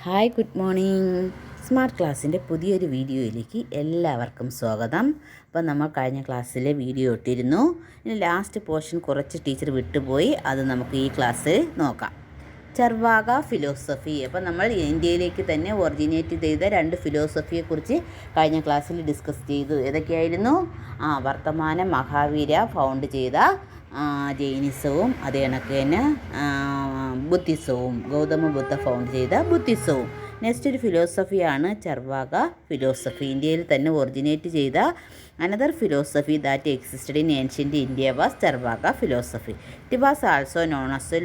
Hi, good morning. Smart ക്ലാസ്സിൻ്റെ പുതിയൊരു വീഡിയോയിലേക്ക് എല്ലാവർക്കും സ്വാഗതം. അപ്പോൾ നമ്മൾ കഴിഞ്ഞ ക്ലാസ്സിലെ വീഡിയോ ഇട്ടിരുന്നു. ഇനി ലാസ്റ്റ് പോർഷൻ കുറച്ച് ടീച്ചർ വിട്ടുപോയി, അത് നമുക്ക് ഈ ക്ലാസ്സിൽ നോക്കാം. ചർവാക ഫിലോസഫി. അപ്പോൾ നമ്മൾ ഇന്ത്യയിലേക്ക് തന്നെ ഒറിജിനേറ്റ് ചെയ്ത രണ്ട് ഫിലോസഫിയെക്കുറിച്ച് കഴിഞ്ഞ ക്ലാസ്സിൽ ഡിസ്കസ് ചെയ്തു. ഏതൊക്കെയായിരുന്നു? വർത്തമാന മഹാവീര ഫൗണ്ട് ചെയ്ത ജൈനിസവും അതേ കണക്ക് തന്നെ ബുദ്ധിസവും, ഗൗതമ ബുദ്ധ ഫൗണ്ട് ചെയ്ത ബുദ്ധിസവും. നെക്സ്റ്റ് ഒരു ഫിലോസഫിയാണ് ചർവാക ഫിലോസഫി. ഇന്ത്യയിൽ തന്നെ ഒറിജിനേറ്റ് ചെയ്ത another philosophy that existed in ancient India was Charvaka philosophy. It was also known as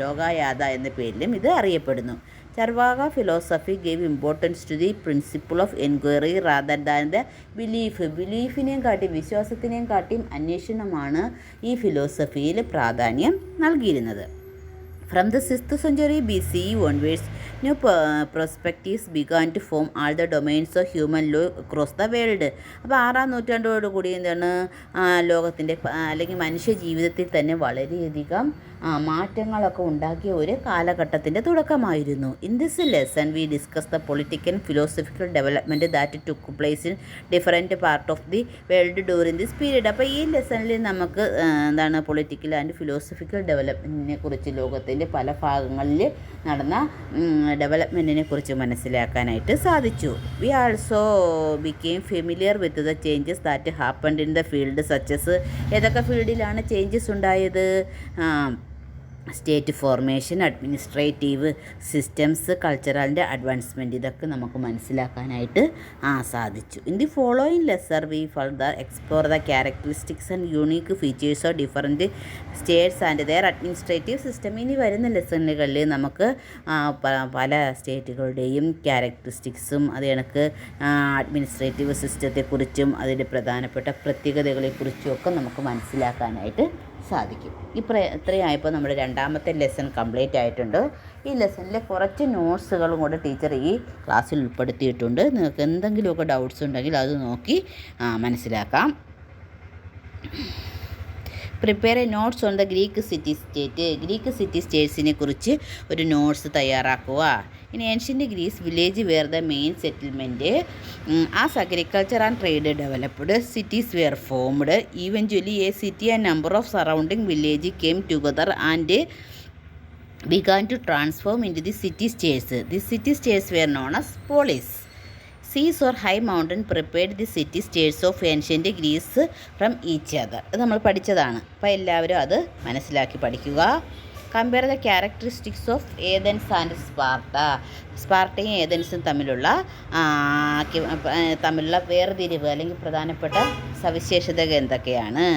Lokayata എന്ന പേരിലും ഇത് അറിയപ്പെടുന്നു. Charvaka philosophy gave importance to the principle of enquiry rather than the ബിലീഫിനെയും കാട്ടിയും വിശ്വാസത്തിനെയും കാട്ടിയും അന്വേഷണമാണ് ഈ ഫിലോസഫിയിൽ പ്രാധാന്യം നൽകിയിരുന്നത്. From the 6th century BCE onwards, new perspectives began to form all the domains of human law across the world. അപ്പോൾ 6-ാം നൂറ്റാണ്ടോടുകൂടി എന്താണ് ലോകത്തിൻ്റെ അല്ലെങ്കിൽ മനുഷ്യ ജീവിതത്തിൽ തന്നെ വളരെയധികം മാറ്റങ്ങളൊക്കെ ഉണ്ടാക്കിയ ഒരു കാലഘട്ടത്തിൻ്റെ തുടക്കമായിരുന്നു. In this lesson we discuss the political philosophical development that took place in different part of the world during this period. അപ്പോൾ ഈ ലെസണിൽ നമുക്ക് എന്താണ് പൊളിറ്റിക്കൽ ആൻഡ് ഫിലോസഫിക്കൽ ഡെവലപ്മെൻറ്റിനെ കുറിച്ച് ലോകത്തിൻ്റെ പല ഭാഗങ്ങളിൽ നടന്ന ഡെവലപ്മെൻറ്റിനെ കുറിച്ച് മനസ്സിലാക്കാനായിട്ട് സാധിച്ചു. We also became familiar with the changes that happened in the field such as. ഏതൊക്കെ ഫീൽഡിലാണ് ചേഞ്ചസ് ഉണ്ടായത്? സ്റ്റേറ്റ് ഫോർമേഷൻ, അഡ്മിനിസ്ട്രേറ്റീവ് സിസ്റ്റംസ്, കൾച്ചറലിൻ്റെ അഡ്വാൻസ്മെൻറ്റ്, ഇതൊക്കെ നമുക്ക് മനസ്സിലാക്കാനായിട്ട് സാധിച്ചു. In the following lesson we further explore the characteristics and unique features of different states and their administrative system. ഇനി വരുന്ന ലെസണുകളിൽ നമുക്ക് പല സ്റ്റേറ്റുകളുടെയും ക്യാരക്ടറിസ്റ്റിക്സും അത് കണക്ക് അഡ്മിനിസ്ട്രേറ്റീവ് സിസ്റ്റത്തെക്കുറിച്ചും അതിൻ്റെ പ്രധാനപ്പെട്ട പ്രത്യേകതകളെക്കുറിച്ചും ഒക്കെ നമുക്ക് മനസ്സിലാക്കാനായിട്ട് സാധിക്കും. ഇത്രയായപ്പോൾ നമ്മുടെ രണ്ടാമത്തെ ലെസൺ കംപ്ലീറ്റ് ആയിട്ടുണ്ട്. ഈ ലെസണിലെ കുറച്ച് നോട്ട്സുകളും കൂടെ ടീച്ചർ ഈ ക്ലാസ്സിൽ ഉൾപ്പെടുത്തിയിട്ടുണ്ട്. നിങ്ങൾക്ക് എന്തെങ്കിലുമൊക്കെ ഡൗട്ട്സ് ഉണ്ടെങ്കിൽ അത് നോക്കി മനസ്സിലാക്കാം. Prepare a notes on the Greek city state. Greek city സ്റ്റേറ്റ്സിനെ കുറിച്ച് ഒരു നോട്ട്സ് തയ്യാറാക്കുക. In ancient Greece village were the main settlement as agriculture and trade developed cities were formed. Eventually a city and number of surrounding village came together and began to transform into the city states. The city states were known as polis. Seas or high mountain prepared the city states of ancient Greece from each other. അത് നമ്മൾ പഠിച്ചതാണ്. അപ്പോൾ എല്ലാവരും അത് മനസ്സിലാക്കി പഠിക്കുക. Compare the characteristics of Athens and Sparta. സ്പാർട്ടയും ഏതൻസും തമ്മിലുള്ള വേർതിരിവ് അല്ലെങ്കിൽ പ്രധാനപ്പെട്ട സവിശേഷതകൾ എന്തൊക്കെയാണ്?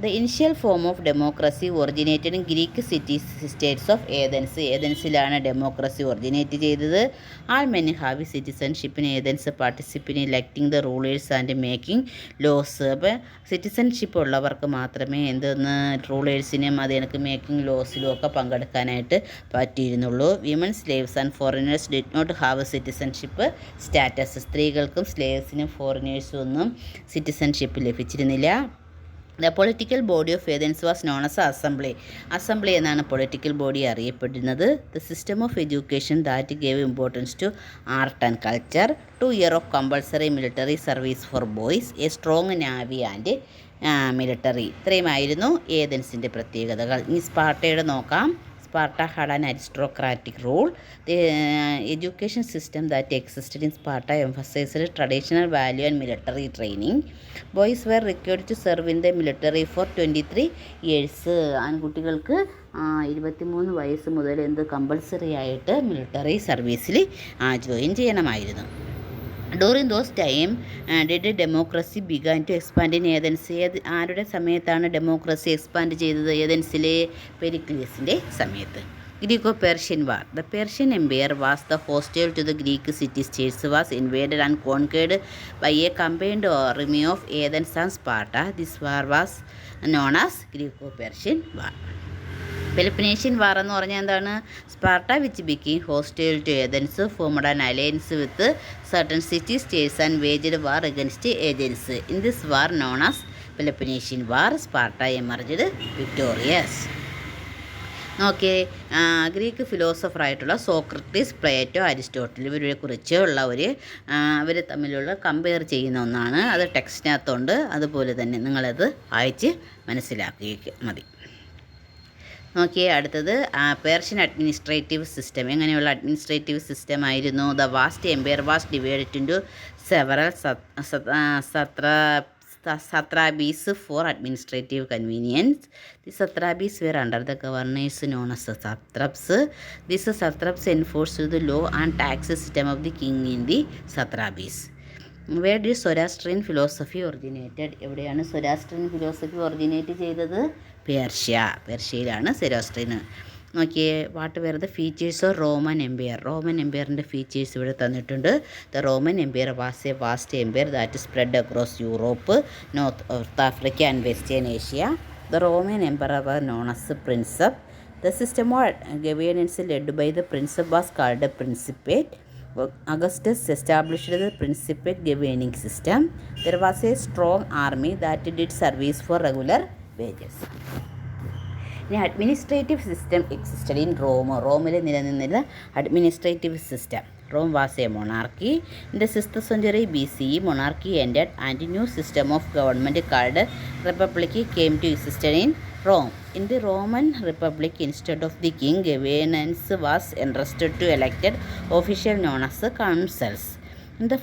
The initial form of democracy originated in Greek cities states of Athens. ഏതൻസിലാണ് ഡെമോക്രസി ഒറിജിനേറ്റ് ചെയ്തത്. All men have citizenship in Athens, participate in electing the rulers and making laws. അപ്പോൾ സിറ്റിസൺഷിപ്പ് ഉള്ളവർക്ക് മാത്രമേ റൂളേഴ്സിനും അത് എനിക്ക് മേക്കിംഗ് ലോസിലും ഒക്കെ പങ്കെടുക്കാനായിട്ട് പറ്റിയിരുന്നുള്ളൂ. Women slaves and foreigners did not have citizenship status. സ്ത്രീകൾക്കും സ്ലേവ്സിനും ഫോറിനേഴ്സും ഒന്നും സിറ്റിസൺഷിപ്പ് ലഭിച്ചിരുന്നില്ല. The political body of Athens was known as assembly. Assembly എന്നാണ് പൊളിറ്റിക്കൽ ബോഡി അറിയപ്പെടുന്നത്. The system of education that gave importance to art and culture. 2 years of compulsory military service for boys. A strong navy and military. ഇത്രയുമായിരുന്നു ഏതൻസിൻ്റെ പ്രത്യേകതകൾ. ഇനി സ്പാർട്ടയുടെ നോക്കാം. Sparta had an aristocratic rule. The education system that existed in Sparta emphasized traditional value and military training. Boys were required to serve in the military for 23 years. ആൺകുട്ടികൾക്ക് 23 വയസ്സ് മുതൽ compulsory ആയിട്ട് military സർവീസിൽ join ചെയ്യണമായിരുന്നു. During those time did democracy began to expand in Athens. ആരുടെ സമയത്താണ് democracy expand ചെയ്തത്? ഏതൻസിലെ പെരിക്ലിയസിൻ്റെ സമയത്ത്. Greco Persian war. The Persian empire was the hostile to the Greek city states was invaded and conquered by a combined army of Athens and Sparta. This war was known as Greco Persian war. Peloponnesian war എന്ന് പറഞ്ഞാൽ എന്താണ്? Sparta which became hostile to Athens formed an alliance with certain city states and waged war against Athens. In this war known as Peloponnesian war Sparta emerged victorious. Okay. Greek ഫിലോസഫറായിട്ടുള്ള Socrates, Plato, Aristotle ഇവരെ കുറിച്ചുള്ള അവർ തമ്മിലുള്ള compare ചെയ്യുന്ന ഒന്നാണ്. അത് ടെക്സ്റ്റിനകത്തുണ്ട്. അതുപോലെ തന്നെ നിങ്ങളത് വായിച്ച് മനസ്സിലാക്കുക മതി. നോക്കിയേ, അടുത്തത് പേർഷ്യൻ അഡ്മിനിസ്ട്രേറ്റീവ് സിസ്റ്റം. എങ്ങനെയുള്ള അഡ്മിനിസ്ട്രേറ്റീവ് സിസ്റ്റം ആയിരുന്നു? The vast empire was divided into several satrapies for administrative convenience. The satrapies were under the governors known as satraps. These satraps enforced the law and tax system of the king in the satrapies. Where did Zoroastrian philosophy originated? എവിടെയാണ് സൊരാസ്ട്രിയൻ philosophy originate ചെയ്തത്? പേർഷ്യയിലാണ് Zoroastrian. നോക്കിയേ, what were the features of Roman empire. Roman എംപയറിൻ്റെ features ഇവിടെ തന്നിട്ടുണ്ട്. The Roman empire was a vast empire that spread across Europe, North Africa and Western Asia. The Roman empire were known as princeps. The system of governance led by the princeps was called principate. Augustus established the Principate governing system. There was a strong army that did service for regular wages. ഇനി administrative system existed in റോമിൽ നിലനിന്നിരുന്ന administrative system. Rome was a monarchy. In the 6th century BCE, monarchy ended and new system of government called republic came to exist in Rome. In the Roman Republic, instead of the king, governance was entrusted to elected officials known as consuls. In the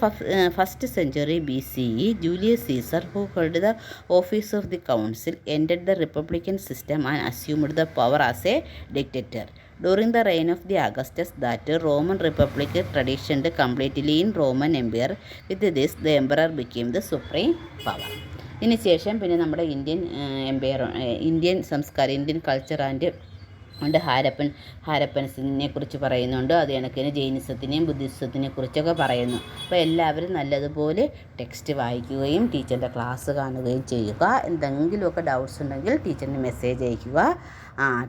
1st century BCE, Julius Caesar, who held the office of the council, ended the republican system and assumed the power as a dictator. During the reign of the Augustus, that Roman Republic transitioned completely in Roman Empire. With this, the emperor became the supreme power. ഇതിനുശേഷം പിന്നെ നമ്മുടെ Indian സംസ്കാരം, Indian culture and ഹാരപ്പൻസിനെ കുറിച്ച് പറയുന്നുണ്ട്. അത് കണക്കിന് ജൈനിസത്തിനെയും ബുദ്ധിസത്തിനെ കുറിച്ചൊക്കെ പറയുന്നു. അപ്പോൾ എല്ലാവരും നല്ലതുപോലെ ടെക്സ്റ്റ് വായിക്കുകയും ടീച്ചറിൻ്റെ ക്ലാസ് കാണുകയും ചെയ്യുക. എന്തെങ്കിലുമൊക്കെ ഡൗട്ട്സ് ഉണ്ടെങ്കിൽ ടീച്ചറിന് മെസ്സേജ് അയയ്ക്കുക.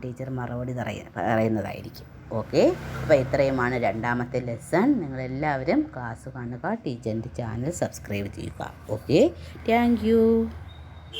ടീച്ചർ മറുപടി പറയുന്നതായിരിക്കും. ഓക്കെ, അപ്പോൾ ഇത്രയുമാണ് 2ാമത്തെ ലെസൺ. നിങ്ങളെല്ലാവരും ക്ലാസ് കാണുക, ടീച്ചറിൻ്റെ ചാനൽ സബ്സ്ക്രൈബ് ചെയ്യുക. Okay, thank you.